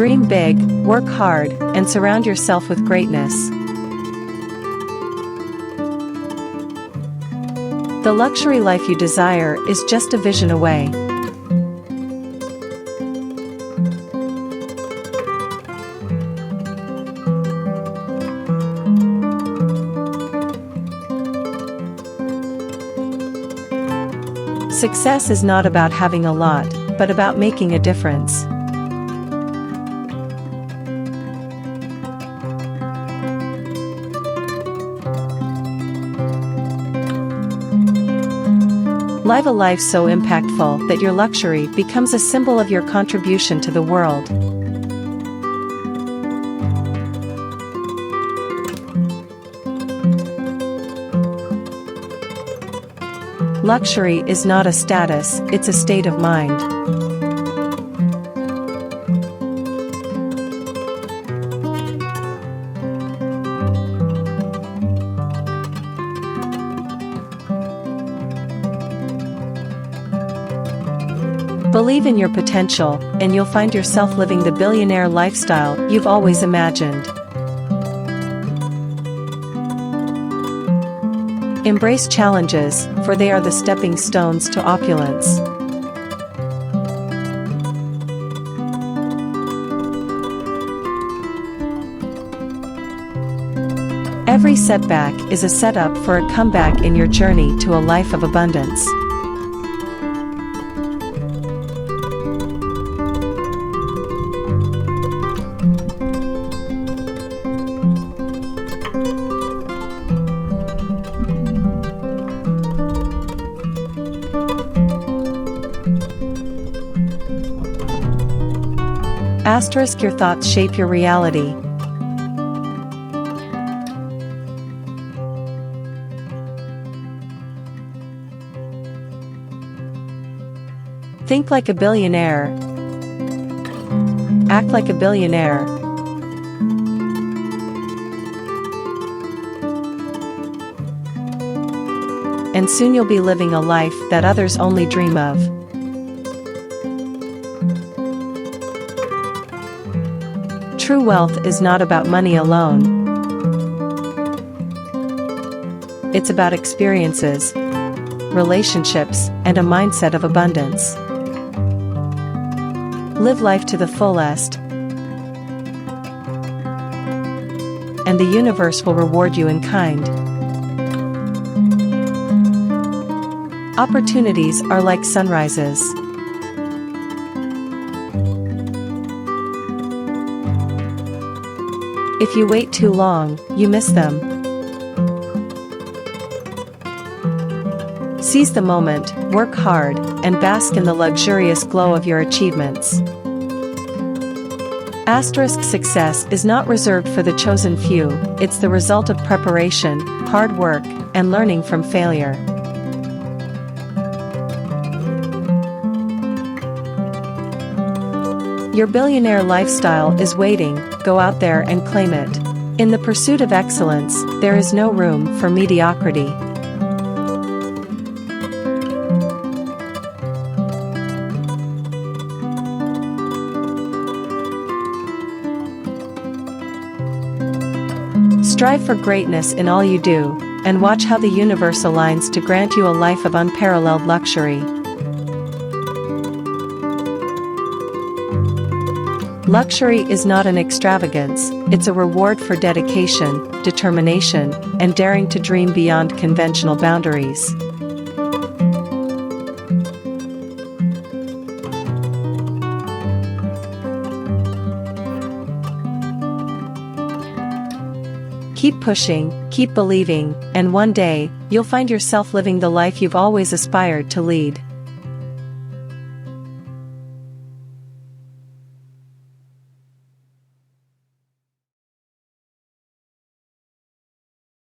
Dream big, work hard, and surround yourself with greatness. The luxury life you desire is just a vision away. Success is not about having a lot, but about making a difference. Live a life so impactful that your luxury becomes a symbol of your contribution to the world. Luxury is not a status, it's a state of mind. Believe in your potential, and you'll find yourself living the billionaire lifestyle you've always imagined. Embrace challenges, for they are the stepping stones to opulence. Every setback is a setup for a comeback in your journey to a life of abundance. Asterisk, your thoughts shape your reality. Think like a billionaire. Act like a billionaire. And soon you'll be living a life that others only dream of. True wealth is not about money alone. It's about experiences, relationships, and a mindset of abundance. Live life to the fullest, and the universe will reward you in kind. Opportunities are like sunrises. If you wait too long, you miss them. Seize the moment, work hard, and bask in the luxurious glow of your achievements. Asterisk, success is not reserved for the chosen few, it's the result of preparation, hard work, and learning from failure. Your billionaire lifestyle is waiting, go out there and claim it. In the pursuit of excellence, there is no room for mediocrity. Strive for greatness in all you do, and watch how the universe aligns to grant you a life of unparalleled luxury. Luxury is not an extravagance, it's a reward for dedication, determination, and daring to dream beyond conventional boundaries. Keep pushing, keep believing, and one day, you'll find yourself living the life you've always aspired to lead.